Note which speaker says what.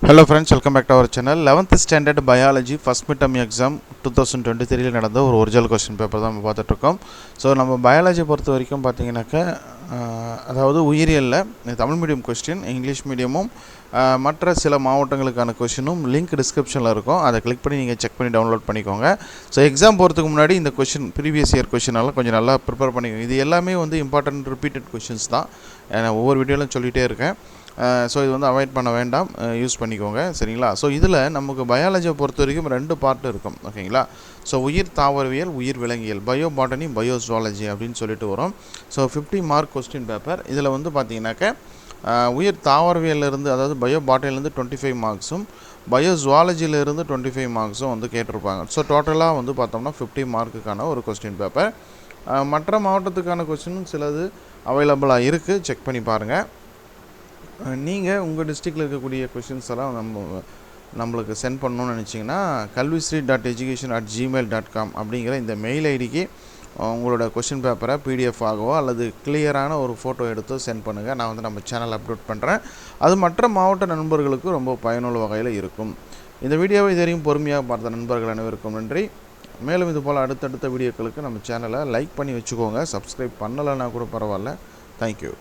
Speaker 1: Hello friends, welcome back to our channel. 11th standard biology first midterm exam 2023 நடந்த ஒரு original question paper தான் நம்ம பார்த்துட்டு இருக்கோம். ஸோ நம்ம பயாலஜி பொறுத்த வரைக்கும் பார்த்தீங்கன்னாக்க அதாவது உயிரியல்ல தமிழ் மீடியம் கொஸ்டின், இங்கிலீஷ் மீடியமும் மற்ற சில மாவட்டங்களுக்கான கொஸ்டினும் லிங்க் டிஸ்கிரிப்ஷனில் இருக்கும். அதை கிளிக் பண்ணி நீங்கள் செக் பண்ணி டவுன்லோட் பண்ணிக்கோங்க. ஸோ எக்ஸாம் போகிறதுக்கு முன்னாடி இந்த கொஸ்டின் ப்ரீவியஸ் இயர் கொஸ்டினெல்லாம் கொஞ்சம் நல்லா ப்ரிப்பேர் பண்ணிக்கோங்க. இது எல்லாமே வந்து இம்பார்ட்டன்ட் ரிப்பீட்டட் கொஸ்டின்ஸ் தான். நான் ஒவ்வொரு வீடியோலையும் சொல்லிகிட்டே இருக்கேன். ஸோ இது வந்து அவாய்ட் பண்ண வேண்டாம், யூஸ் பண்ணிக்கோங்க, சரிங்களா? ஸோ இதில் நமக்கு பயாலஜியை பொறுத்த வரைக்கும் 2 பார்ட் இருக்கும், ஓகேங்களா? ஸோ உயிர் தாவரவியல், உயிர் விலங்கியல், பயோ பாட்டனி, பயோ ஜுவாலஜி அப்படின்னு சொல்லிட்டு வரும். So 50 mark question paper. இதில் வந்து பார்த்தீங்கன்னாக்க உயிர் தாவரவியலிருந்து, அதாவது பயோ பாட்டனிலேருந்து 25 மார்க்ஸும், பயோ ஜுவாலஜியிலேருந்து 25 மார்க்ஸும் வந்து கேட்டிருப்பாங்க. ஸோ டோட்டலாக வந்து பார்த்தோம்னா 50 மார்க்குக்கான ஒரு கொஸ்டின் பேப்பர். மற்ற மாவட்டத்துக்கான கொஸ்டினும் சிலது அவைலபிளாக இருக்குது, செக் பண்ணி பாருங்கள். நீங்கள் உங்கள் டிஸ்ட்ரிக்டில் இருக்கக்கூடிய கொஷின்ஸ் எல்லாம் நம்மளுக்கு சென்ட் பண்ணணும்னு நினச்சிங்கன்னா kalvisri.education@gmail.com அப்படிங்கிற இந்த மெயில் ஐடிக்கு உங்களோட கொஷின் பேப்பரை PDF ஆகவோ அல்லது கிளியரான ஒரு ஃபோட்டோ எடுத்து சென்ட் பண்ணுங்கள். நான் வந்து நம்ம சேனல் அப்லோட் பண்ணுறேன். அது மற்ற மாவட்ட நண்பர்களுக்கு ரொம்ப பயனுள்ள வகையில் இருக்கும். இந்த வீடியோவை இதுவரையும் பொறுமையாக பார்த்த நண்பர்கள் அனைவருக்கும் நன்றி. மேலும் இதுபோல் அடுத்தடுத்த வீடியோக்களுக்கு நம்ம சேனலை லைக் பண்ணி வச்சுக்கோங்க. சப்ஸ்கிரைப் பண்ணலைன்னா கூட பரவாயில்ல. தேங்க்யூ.